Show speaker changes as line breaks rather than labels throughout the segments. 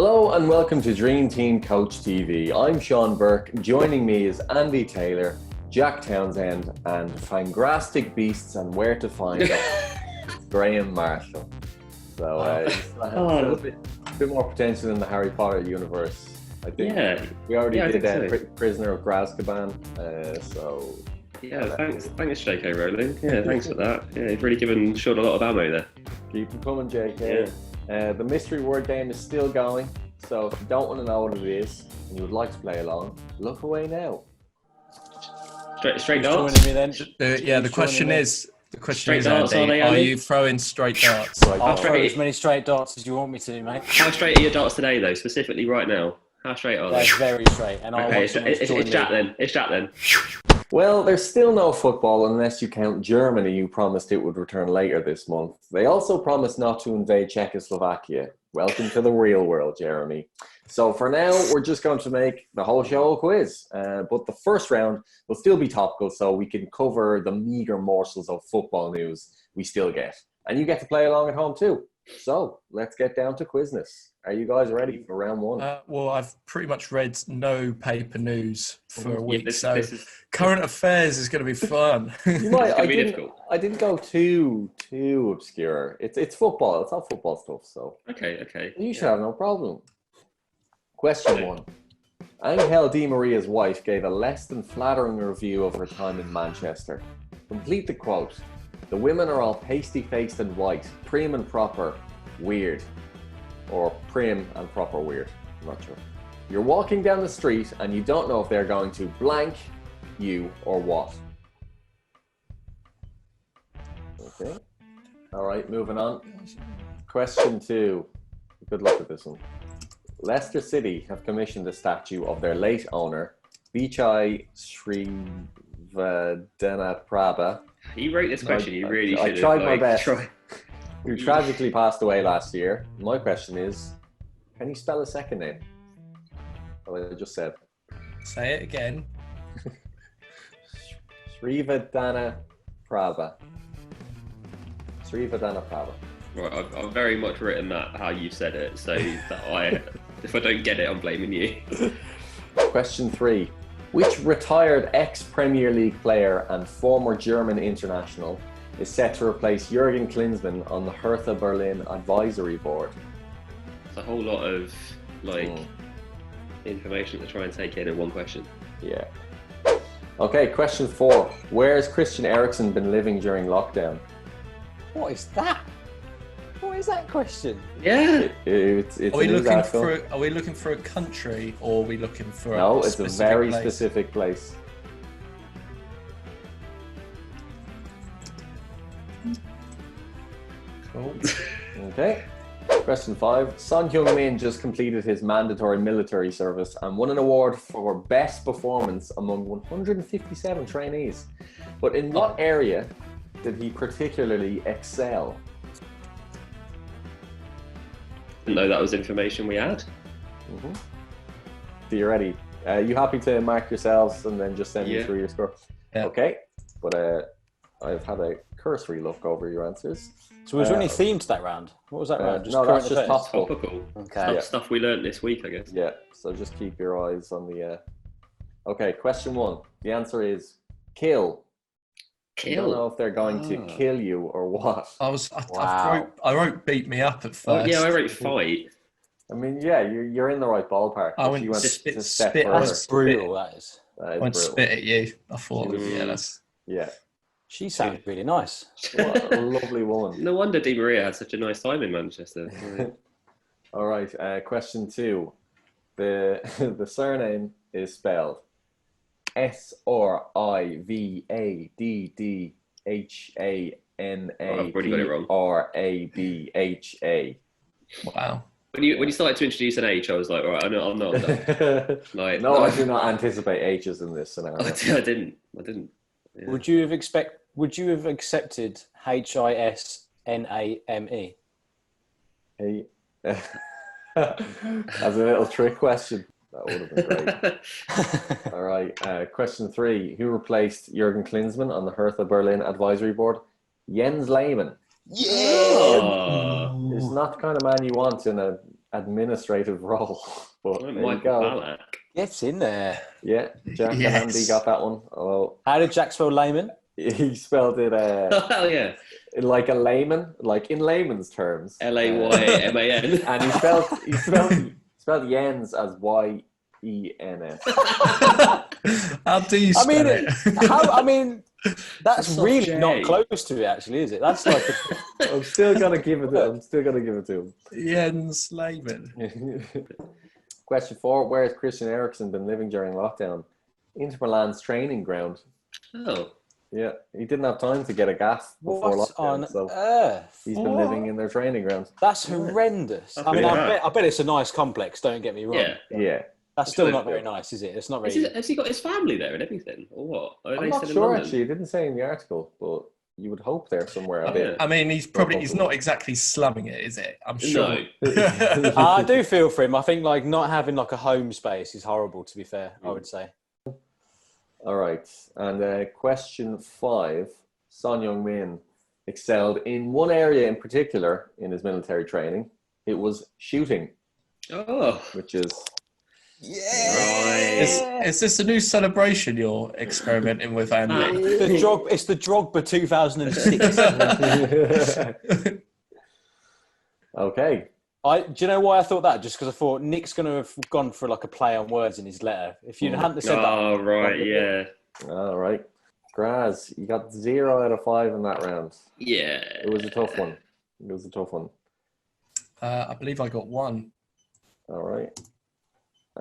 Hello and welcome to Dream Team Coach TV. I'm Sean Burke. Joining me is Andy Taylor, Jack Townsend, and Fangrastic Beasts and Where to Find Them, Graham Marshall. So a bit more potential in the Harry Potter universe, I think.
Yeah,
we already did
so.
Prisoner of Azkaban,
thanks JK Rowling. Yeah, thanks for that. Yeah, you've really given Sean a lot of ammo there.
Keep them coming, JK. The mystery word game is still going, so if you don't want to know what it is and you would like to play along, look away now.
Straight darts?
Joining me then?
The question is,
Andy,
are you throwing straight darts?
I'll throw as many straight darts as you want me to, mate.
How straight are your darts today, though, specifically right now? How straight are they?
They're very straight. And
okay, it's Jack then. It's Jack then.
Well, there's still no football unless you count Germany, who promised it would return later this month. They also promised not to invade Czechoslovakia. Welcome to the real world, Jeremy. So for now, we're just going to make the whole show a quiz. But the first round will still be topical, so we can cover the meager morsels of football news we still get. And you get to play along at home too. So let's get down to quizness. Are you guys ready for round one?
Well, I've pretty much read no paper news for a week,
this
so
is...
current affairs is going to be fun.
I didn't go too obscure. It's football. It's all football stuff. So
okay.
You should have no problem. Question 1. Angel Di Maria's wife gave a less than flattering review of her time in Manchester. Complete the quote. The women are all pasty-faced and white, prim and proper, weird. Or prim and proper weird. I'm not sure. You're walking down the street and you don't know if they're going to blank you or what. Okay. All right, moving on. Question 2. Good luck with this one. Leicester City have commissioned a statue of their late owner, Vichai Srivaddhanaprabha.
You wrote this question, you really should have.
I tried my best. Who tragically passed away last year. My question is, can you spell his second name? What I just said.
Say it again.
Srivaddhanaprabha. Srivaddhanaprabha.
Right, I've very much written that how you said it, so that if I don't get it, I'm blaming you.
Question 3. Which retired ex-Premier League player and former German international is set to replace Jurgen Klinsmann on the Hertha Berlin advisory board?
It's a whole lot of information to try and take in one question.
Yeah. Okay, question 4. Where has Christian Eriksen been living during lockdown?
What is that? What is that question?
Yeah.
It's
are we looking for a country, or are we looking for
No,
a
it's a very
place?
specific place.
Cool.
Okay. Question 5. Son Heung-min just completed his mandatory military service and won an award for best performance among 157 trainees. But in what area did he particularly excel?
Didn't know that was information we had.
Mm-hmm. So you're ready. You happy to mark yourselves and then just send me through your score?
Yeah.
Okay. But I've had a cursory look over your answers.
So was there any theme to that round? What was that round?
No, that's just
topical.
Okay.
Stuff we learned this week, I guess.
Yeah, so just keep your eyes on the... Okay, question 1. The answer is kill.
Kill?
You don't know if they're going to kill you or what.
I wrote beat me up at first.
Oh, yeah, I wrote fight.
I mean, yeah, you're in the right ballpark.
I went
you went
spit,
a step
spit,
further.
That's brutal, that is.
That is
I went
brutal.
spit at you. I thought, that's...
Yeah.
She sounded really nice.
What a lovely woman.
No wonder Di Maria had such a nice time in Manchester.
All right, question 2. The surname is spelled Srivaddhanaprabha.
Wow.
When you started to introduce an H, I was like, all right, I'm not done.
No, I do not anticipate H's in this scenario.
I didn't. Yeah.
Would you have accepted HISNAME?
As a little trick question. That would have been great. All right. Question 3. Who replaced Jurgen Klinsmann on the Hertha Berlin advisory board? Jens Lehmann.
Yeah!
He's not the kind of man you want in a administrative role. But there you
Michael
go.
Ballack.
Gets in there.
Yeah, Jack and
Yes.
Andy got that one. Oh,
How did Jack spell layman?
he spelled it
Hell yeah.
like a layman, like in layman's terms.
Layman.
And he spelled Jens as Yens.
How do you spell it?
That's
Soft
really
J.
not close to it, actually, is it? That's like
I'm still gonna give it to
Jens Lehmann.
him. Question 4: Where has Christian Eriksen been living during lockdown? Inter Milan's training ground.
Oh.
Yeah, he didn't have time to get a gaff before
what on
lockdown, so
earth?
he's been living in their training ground.
That's horrendous. I mean, I bet it's a nice complex. Don't get me wrong.
Yeah.
Yeah.
That's still not very nice, is it? It's not really.
Has he got his family there and everything, or what? Are
I'm
they
not
still in
sure
London?
actually. It didn't say in the article, but you would hope they're somewhere a bit.
I mean, he's not exactly slumming it, is it? I'm sure.
No.
I do feel for him. I think like not having like a home space is horrible. To be fair, I would say.
All right, and question 5: Son Heung-min excelled in one area in particular in his military training. It was shooting,
Oh.
which is
Right.
Is this a new celebration you're experimenting with, Andy?
It's the Drogba 2006.
okay.
Do you know why I thought that? Just because I thought Nick's going to have gone for like a play on words in his letter. If you hadn't said that.
Oh, right, yeah.
All right. Graz, you got 0 out of 5 in that round.
Yeah.
It was a tough one.
I believe I got 1.
All right.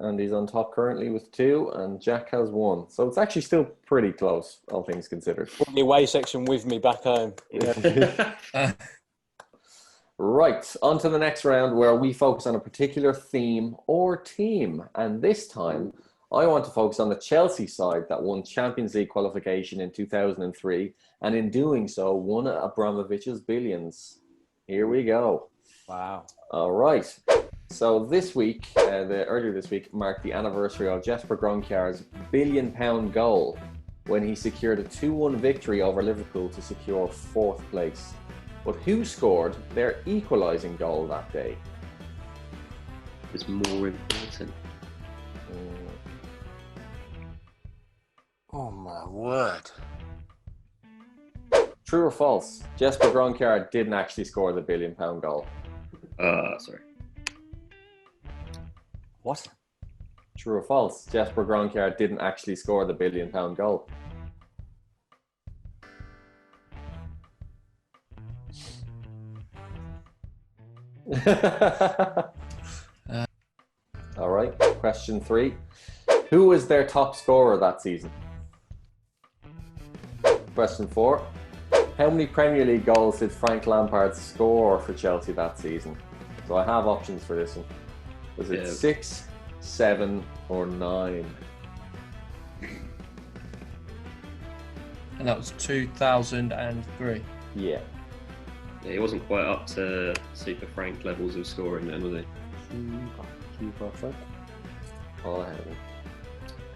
Andy's on top currently with 2, and Jack has 1. So it's actually still pretty close, all things considered.
Put the away section with me back home.
Right, on to the next round where we focus on a particular theme or team. And this time, I want to focus on the Chelsea side that won Champions League qualification in 2003, and in doing so, won Abramovich's billions. Here we go.
Wow.
All right. So this week, earlier this week, marked the anniversary of Jesper Gronkjar's £1 billion goal when he secured a 2-1 victory over Liverpool to secure 4th place. But who scored their equalising goal that day?
It's more important.
Oh my word.
True or false? Jesper Gronkjar didn't actually score the £1 billion goal.
Sorry.
What?
True or false? Jesper Gronkjar didn't actually score the £1 billion goal. All right. Question 3. Who was their top scorer that season? Question 4. How many Premier League goals did Frank Lampard score for Chelsea that season? So I have options for this one. Was it 6, 7, or 9?
And that was 2003.
Yeah.
Yeah, he wasn't quite up to Super Frank levels of scoring then, was he?
All ahead of him.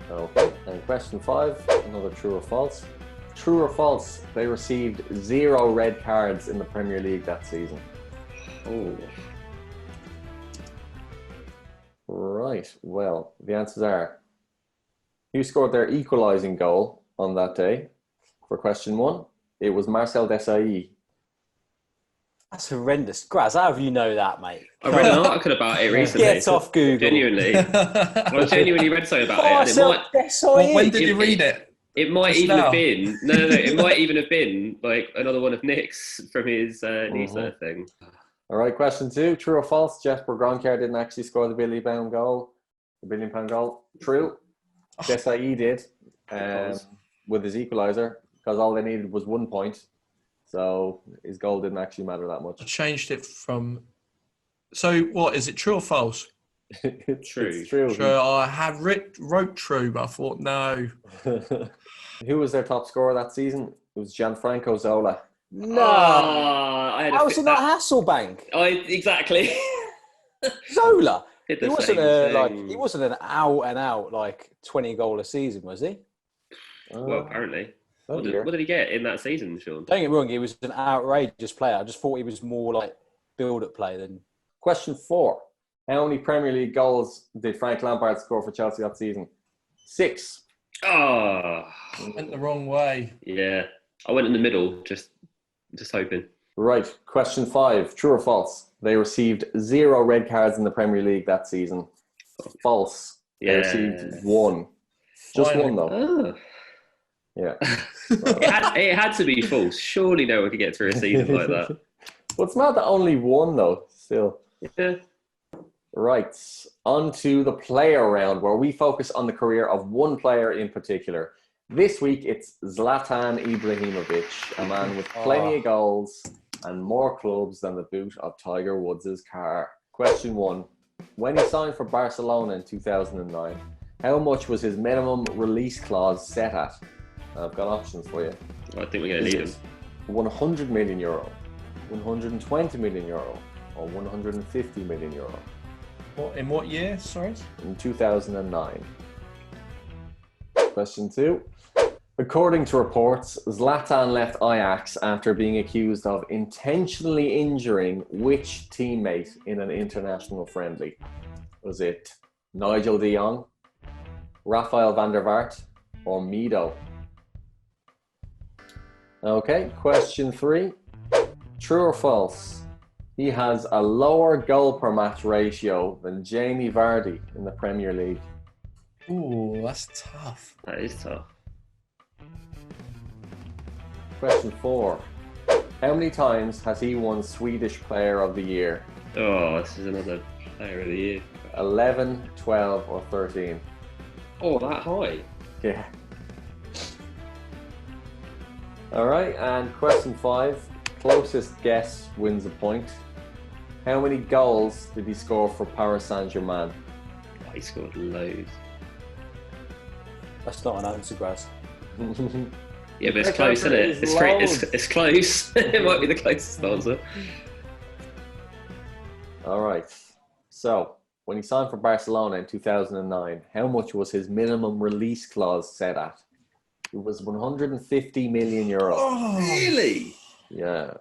Okay, and question 5, another true or false. True or false, they received 0 red cards in the Premier League that season.
Oh.
Right, well, the answers are: who scored their equalising goal on that day? For question 1, it was Marcel Desailly.
That's horrendous. Graz, how do you know that, mate?
I read an article about it recently.
Get off Google.
Genuinely. I genuinely read something about it. And
Well, when did you read it?
It might
Just
even
now?
have been it might even have been like another one of Nick's from his Nisa thing.
All right, question 2, true or false? Jesper Gronkjar didn't actually score the £1 billion goal. The £1 billion goal. True. Desailly did with his equaliser, because all they needed was 1 point. So his goal didn't actually matter that
I
much.
changed it from... So what, is it true or false?
It's
True.
true.
True. I had wrote true, but I thought no.
Who was their top scorer that season? It was Gianfranco Zola.
No.
I had
How was it not Hasselbank?
Exactly.
Zola.
Did
He
the
wasn't
same
like
thing.
he wasn't an out and out like 20 goal a season, was he?
Well, apparently.
Oh
What
dear.
did he get in that season, Sean?
Don't get me wrong, he was an outrageous player. I just thought he was more like build-up play than.
Question 4. How many Premier League goals did Frank Lampard score for Chelsea that season? 6.
Oh,
Went the wrong way.
yeah. I went in the middle, just hoping.
Right. Question 5. True or false? They received 0 red cards in the Premier League that season. False. They
Yeah.
received 1. Just
Finally.
1 though.
Oh.
Yeah.
It had to be false. Surely no one could get through a season like that.
Well, it's not the only 1 though. Still.
Yeah.
Right. On to the player round, where we focus on the career of one player in particular. This week, it's Zlatan Ibrahimovic, a man with plenty of goals and more clubs than the boot of Tiger Woods' car. Question 1. When he signed for Barcelona in 2009, how much was his minimum release clause set at? I've got options for you.
I think we're going to need him.
100 million euro, 120 million euro, or 150 million euro.
In what year? Sorry.
In 2009. Question 2. According to reports, Zlatan left Ajax after being accused of intentionally injuring which teammate in an international friendly? Was it Nigel de Jong, Rafael van der Vaart, or Mido? Okay, question 3. True or false? He has a lower goal per match ratio than Jamie Vardy in the Premier League.
Ooh, that's tough.
That is tough.
Question 4. How many times has he won Swedish Player of the Year?
Oh, this is another player of the year.
11, 12, or 13?
Oh, that high.
Yeah. All right, and question 5. Closest guess wins a point. How many goals did he score for Paris Saint-Germain?
Oh, he scored loads.
That's not an answer, Graz.
Yeah, but it's
The
close, isn't
answer
it?
is
It's close. It might be the closest answer.
All right. So, when he signed for Barcelona in 2009, how much was his minimum release clause set at? It was 150 million euro.
Oh,
Really?
Yeah.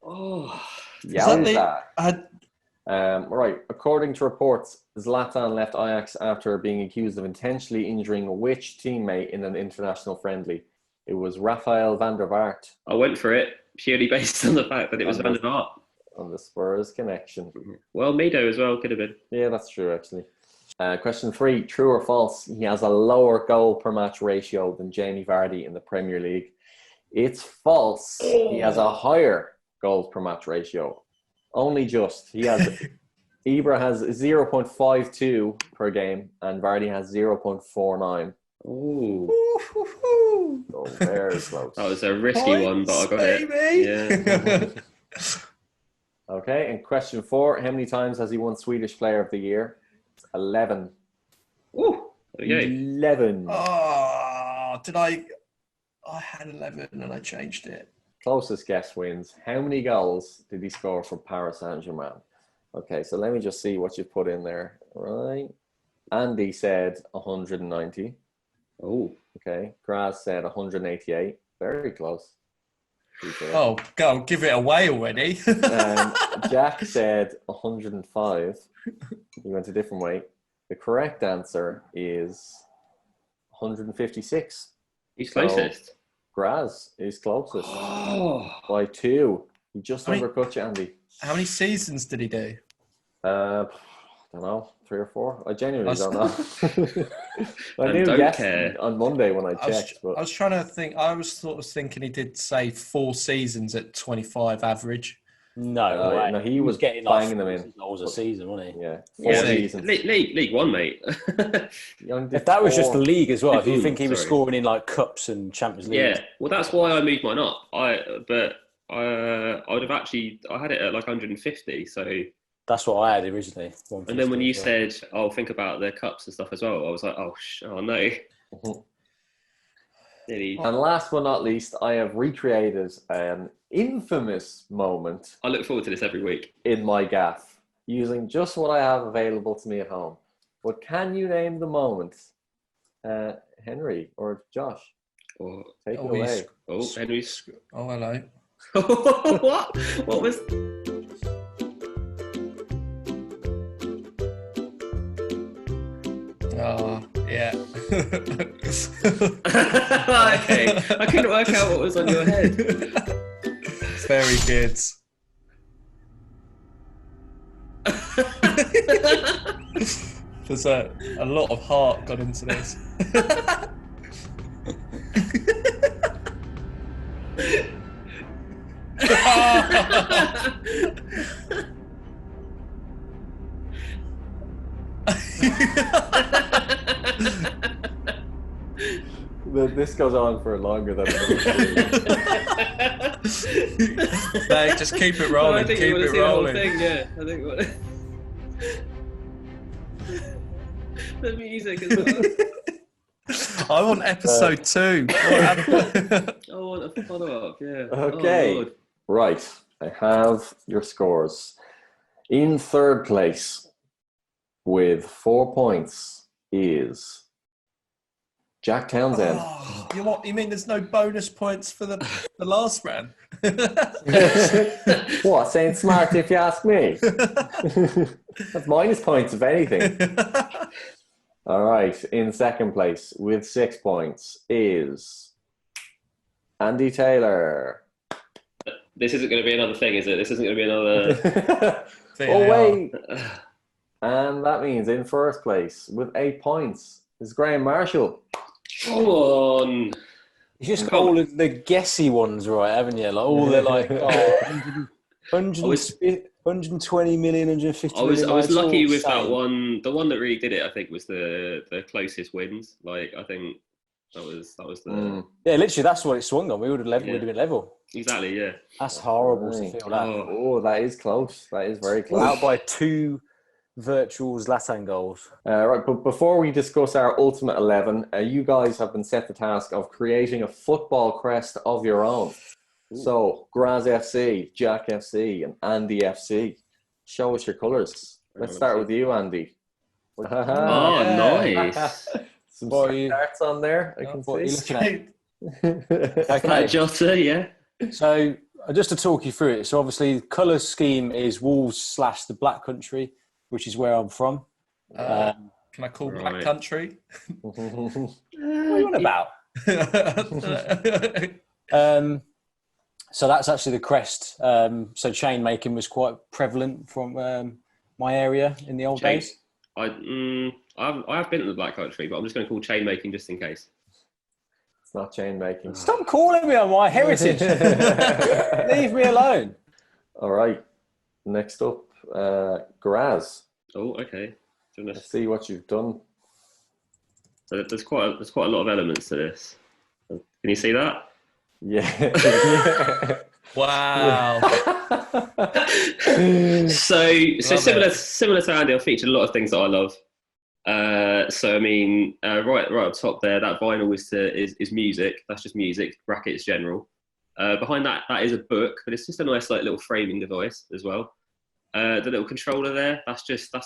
Oh.
Yowza.
I
Right. According to reports, Zlatan left Ajax after being accused of intentionally injuring which teammate in an international friendly? It was Rafael van der Vaart.
I went for it purely based on the fact that it was Van der Vaart.
On the Spurs connection.
Well, Mido as well could have been.
Yeah, that's true, actually. Question 3, true or false? He has a lower goal per match ratio than Jamie Vardy in the Premier League. It's false. He has a higher goals per match ratio. Only just. Ibra has 0.52 per game and Vardy has 0.49.
Ooh.
So very close.
That was a risky one, but I got it. Yeah.
Okay, and question 4, how many times has he won Swedish Player of the Year? 11.
Ooh. Okay.
11.
Oh, I had 11 and I changed it.
Closest guess wins. How many goals did he score for Paris Saint-Germain? Okay, so let me just see what you put in there. Right. Andy said 190.
Oh.
Okay. Graz said 188. Very close.
Oh, go, give it away already.
Jack said 105. He went a different way. The correct answer is 156.
He's closest.
Graz is closest
Oh.
by 2. He just
How many-
undercut you, Andy.
How many seasons did he do?
I don't know, 3 or 4. I genuinely don't know. I
And
knew
don't
yes
care.
on Monday when I
I was,
checked, but
I was trying to think. I was sort of thinking he did say 4 seasons at 25 average.
No, way.
no, he was
getting
banging
like
them in.
goals a season, wasn't he?
Yeah, 4
Yeah,
seasons.
League One, mate.
He only did
If that was just the
4.
league as well, if you
Ooh,
think he was
sorry.
scoring in like cups and Champions League,
Yeah, well, that's why I moved mine up. I would have actually, I had it at like 150. So,
that's what I had originally.
and then when you
150,
said, "Oh, think about the cups and stuff as well," I was like, "Oh, oh no."
Mhm.
Nearly.
And last but not least, I have recreated an infamous moment
I look forward to this every week.
in my gaff using just what I have available to me at home. But can you name the moment? Henry or Josh?
Oh,
Take it
Oh,
away.
Henry's.
Oh, hello.
What? What was?
Oh, yeah.
Okay, I couldn't work out what was on your head.
Very good. There's a lot of heart gone into this.
This goes on for longer than
No, just keep it rolling.
I think
Keep
you want to
it
see the whole
rolling.
thing, yeah. I think the music as well.
I want episode 2.
I want a follow-up, yeah.
Okay.
Oh, Lord.
Right, I have your scores. In third place with 4 points is Jack Townsend.
Oh, you mean there's no bonus points for the last round?
What, saying smart if you ask me? That's minus points, if anything. All right, in second place with 6 points is Andy Taylor.
This isn't going to be another thing, is it? This isn't going to be another...
Oh, wait. And that means in first place with 8 points is Graham Marshall.
Come on.
You just got all of the guessy ones right, haven't you? Like all the like 120 million, 150
I was
million.
lucky
all
with that
same.
one. The one that really did it, I think, was the closest wins. Like, I think that was the...
Yeah, literally, that's what it swung on. We would have been level.
Exactly, yeah.
That's horrible
Right.
to feel that.
Oh, that is close. That is very close.
Out by 2 virtual Zlatan goals.
Right, but before we discuss our ultimate 11, you guys have been set the task of creating a football crest of your own. So, Graz FC, Jack FC, and Andy FC. Show us your colours. Let's start with you, Andy.
Oh, nice.
Some
What are you-
darts on there, I can
What are you
see.
looking at?
That
Okay,
Jota, yeah.
so just to talk you through it. So obviously, the colour scheme is Wolves / the Black Country, which is where I'm from.
Can I call Black
Right.
Country?
What are you on about? So that's actually the crest. So chain making was quite prevalent from my area in the old days.
I have been to the Black Country, but I'm just going to call chain making just in case.
It's not chain making.
Stop calling me on my heritage. Leave me alone.
All right. Next up, Graz.
Oh, okay.
Let's see what you've done.
So there's quite a lot of elements to this. Can you see that?
Yeah.
Wow.
So
Love
similar to Andy, I've featured a lot of things that I love. So I mean, right up top there, that vinyl is music. That's just music. Brackets general. Behind that is a book, but it's just a nice like little framing device as well. The little controller there, that's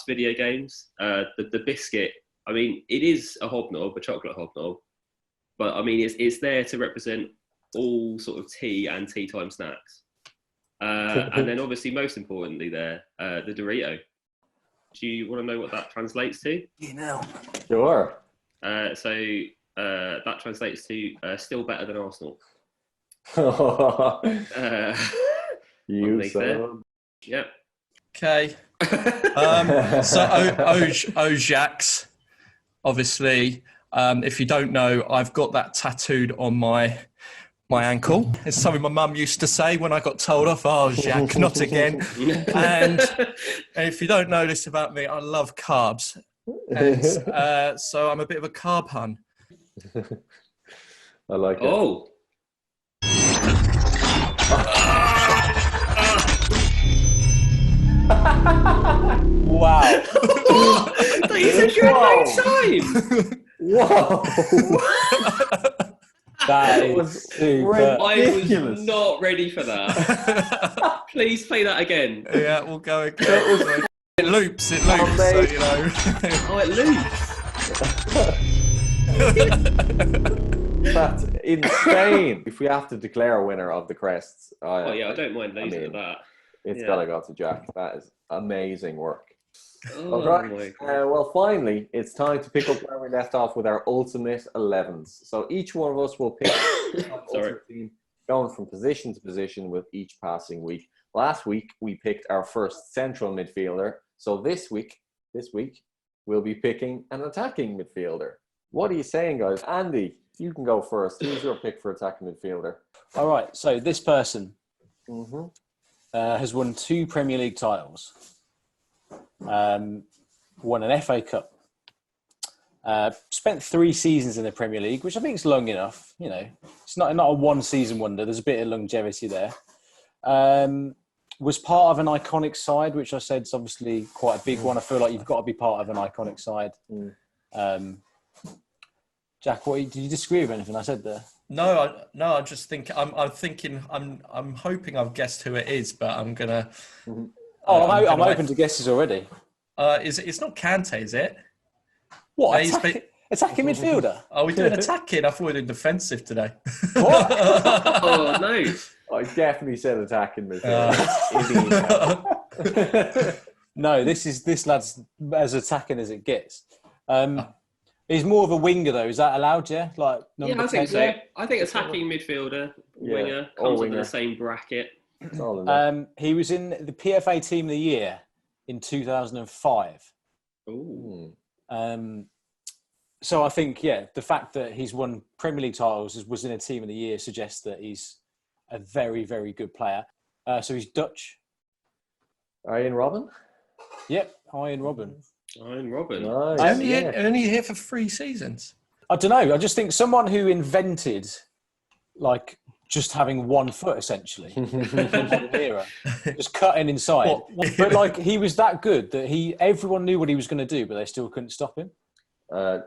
video games. The biscuit, I mean, it is a hobnob, a chocolate hobnob, but I mean, it's there to represent all sort of tea and tea time snacks. And then obviously, most importantly there, the Dorito. Do you want to know what that translates to?
You know.
Sure.
So that translates to still better than Arsenal.
You
underneath there.
son.
Yep.
Okay. So Ojax, obviously, if you don't know, I've got that tattooed on my ankle. It's something my mum used to say when I got told off. Oh, Jacques, not again. And if you don't know this about me, I love carbs. And so I'm a bit of a carb hun.
I like it.
Oh.
Wow.
You said you had no time.
Whoa.
That was super.
I was not ready for that. Please play that again.
Yeah, we'll go again. It loops, so you know.
Oh, it loops.
That's insane. If we have to declare a winner of the crests,
Oh yeah, I don't mind losing at that.
It's
Yeah.
gotta go to Jack. That is amazing work.
Oh,
All right.
my God.
Well, finally, it's time to pick up where we left off with our ultimate 11s. So each one of us will pick ultimate team, going from position to position with each passing week. Last week, we picked our first central midfielder. So this week, we'll be picking an attacking midfielder. What are you saying, guys? Andy, you can go first. Who's your pick for attacking midfielder?
All right. So this person has won 2 Premier League titles. Won an FA Cup. Spent 3 seasons in the Premier League, which I think is long enough. You know, it's not a one-season wonder. There's a bit of longevity there. Was part of an iconic side, which I said is obviously quite a big one. I feel like you've got to be part of an iconic side. Jack, did you disagree with anything I said there?
No, I just think I'm hoping I've guessed who it is, but I'm gonna.
I'm open to guesses already.
It's not Kante, is it?
What? Attacking midfielder?
Are we doing attacking? I thought we were doing defensive today.
What?
Oh, no.
I definitely said attacking midfielder.
No, this lad's as attacking as it gets. He's more of a winger, though. Is that allowed? Yeah,
I think
10?
so.
Yeah.
I think attacking midfielder, winger, comes under the same bracket.
He was in the PFA Team of the Year in 2005.
Ooh.
So I think, the fact that he's won Premier League titles, was in a Team of the Year, suggests that he's a very, very good player. So he's Dutch.
Arjen Robben?
Yep, Arjen Robben.
Arjen Robben.
Nice.
Only here for 3 seasons.
I don't know. I just think someone who invented, just having one foot, essentially. Era, just cutting inside. But, he was that good that everyone knew what he was going to do, but they still couldn't stop him.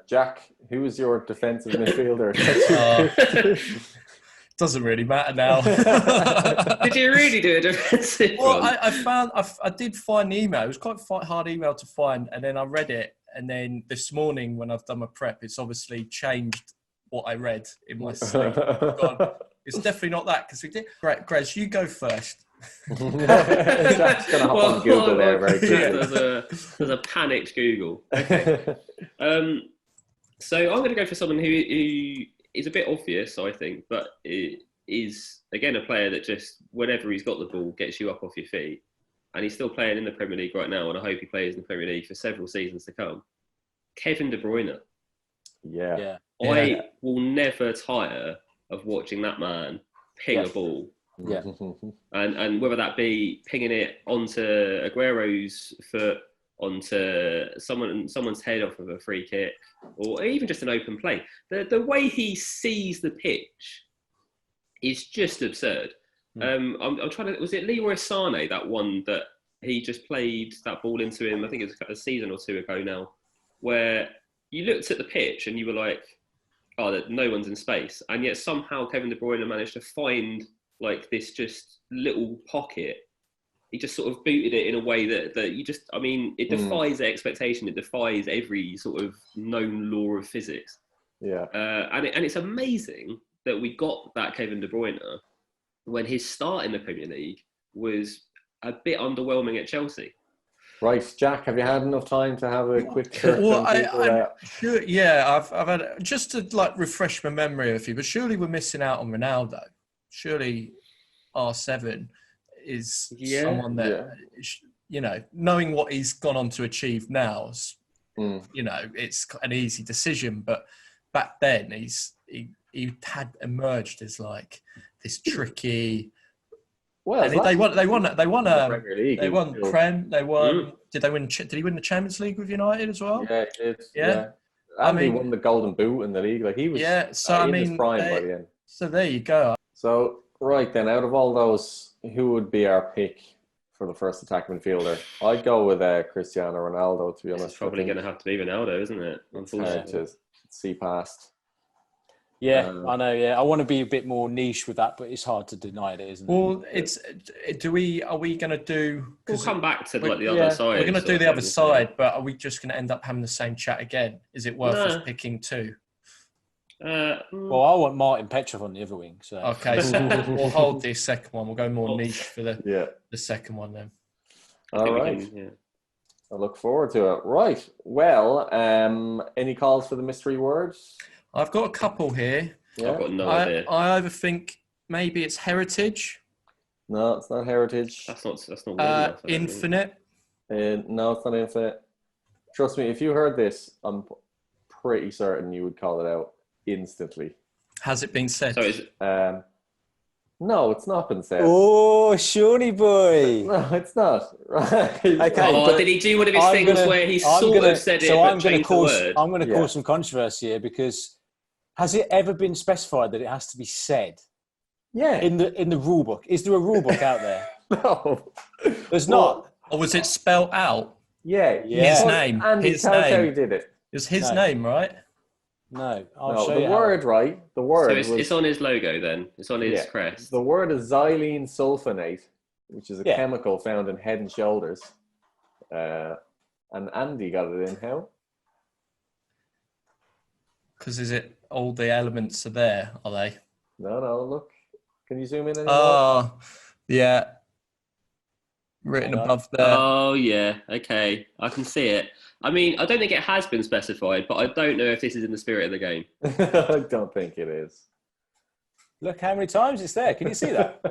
Jack, who was your defensive midfielder?
Doesn't really matter now.
Did you really do a defensive one?
I did find the email. It was quite a hard email to find, and then I read it. And then this morning, when I've done my prep, it's obviously changed what I read in my sleep. It's definitely not that, because we did. Right, Grez, you go first.
Jack's going to hop on Google there very quickly.
There's a panicked Google. Okay. So I'm going to go for someone who is a bit obvious, I think, but is, again, a player that just, whenever he's got the ball, gets you up off your feet. And he's still playing in the Premier League right now, and I hope he plays in the Premier League for several seasons to come. Kevin De Bruyne.
Yeah.
I will never tire of watching that man ping a ball.
Yeah.
And whether that be pinging it onto Aguero's foot, onto someone's head off of a free kick, or even just an open play. The way he sees the pitch is just absurd. I'm trying to. Was it Leroy Sané, that one that he just played that ball into him? I think it was a season or 2 ago now, where you looked at the pitch and you were like, "Oh, that no one's in space," and yet somehow Kevin De Bruyne managed to find this just little pocket. He just sort of booted it in a way that you just. I mean, it defies expectation. It defies every sort of known law of physics.
Yeah.
And it's amazing that we got that Kevin De Bruyne when his start in the Premier League was a bit underwhelming at Chelsea.
Right, Jack, have you had enough time to have a quick search?
I've had just to refresh my memory of a few, but surely we're missing out on Ronaldo. Surely R7 is someone that, knowing what he's gone on to achieve now, it's an easy decision. But back then, he had emerged as this tricky.
Well,
they won
Premier League.
They won Prem. They won. Did they win? Did he win the Champions League with United as well?
Yeah, he did.
Yeah.
And he won the Golden Boot in the league. He was.
Yeah. So
in his prime by the end.
So there you go.
So right then, out of all those, who would be our pick for the first attacking midfielder? I'd go with Cristiano Ronaldo. To be honest,
it's probably going to have to be Ronaldo, isn't it? Unfortunately,
to see past.
Yeah, I know. Yeah, I want to be a bit more niche with that, but it's hard to deny it, isn't it?
Well, are we going to do?
We'll come back to the other side.
We're going to do the other side, but are we just going to end up having the same chat again? Is it worth us picking 2?
Well, I want Martin Petrov on the other wing. So
okay, so we'll hold the second one. We'll go more niche for the second one then.
All right. I look forward to it. Right. Well, any calls for the mystery words?
I've got a couple here.
Yeah.
I've got no idea.
I either think maybe it's heritage,
No, it's not heritage.
That's not weird enough. I don't think.
infinite.
No, it's not infinite. Trust me, if you heard this, I'm pretty certain you would call it out instantly.
Has it been said?
So it's
No, it's not been said.
Oh, Shawnee boy.
No, it's not. Right.
Okay.
did he do one of his things where he sort of said it but changed the word?
I'm going to cause some controversy here because has it ever been specified that it has to be said?
Yeah.
In the rule book. Is there a rule book out there?
No.
There's not.
Or was it spelled out?
Yeah.
His name.
Andy,
His
tell us how he
name.
did it.
It was his name, right?
No. I'll
No,
show
the
you.
word, right? The word
So it's on his logo then. It's on his crest.
The word is xylene sulfonate, which is a chemical found in Head and Shoulders. And Andy got it in how?
Because is it all the elements are there? Are they?
No, look. Can you zoom in anymore?
Oh, yeah. Written above there.
Oh, yeah. Okay. I can see it. I mean, I don't think it has been specified, but I don't know if this is in the spirit of the game.
I don't think it is.
Look how many times it's there. Can you see that?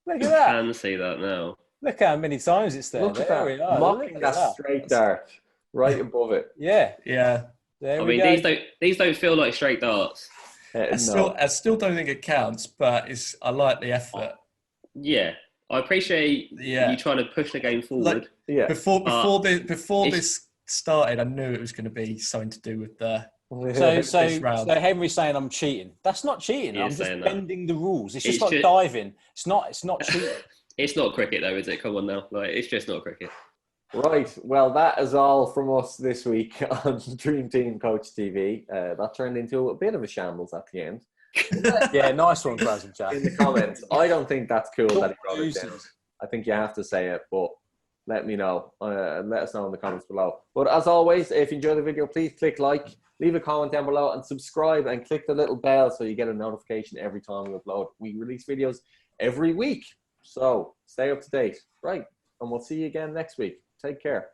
Look at
I
that.
can see that now.
Look how many times it's there.
Look at
There
that.
we are.
Mocking
Look at
that straight dart right above it.
Yeah.
Yeah.
There
I
we
mean,
go.
these don't feel like straight darts.
I still don't think it counts, but I like the effort.
Yeah. I appreciate you trying to push the game forward.
Before this started, I knew it was going to be something to do with the.
So Henry's saying I'm cheating. That's not cheating. I'm just bending the rules. It's just like diving. It's not cheating.
It's not cricket though, is it? Come on now. Like, it's just not cricket.
Right. Well, that is all from us this week on Dream Team Coach TV. That turned into a bit of a shambles at the end.
Yeah, nice one, Graz and Jack.
In the comments, I don't think that's cool that he wrote it down. I think you have to say it, but let me know. Let us know in the comments below. But as always, if you enjoyed the video, please click like, leave a comment down below, and subscribe and click the little bell so you get a notification every time we upload. We release videos every week, so stay up to date. Right, and we'll see you again next week. Take care.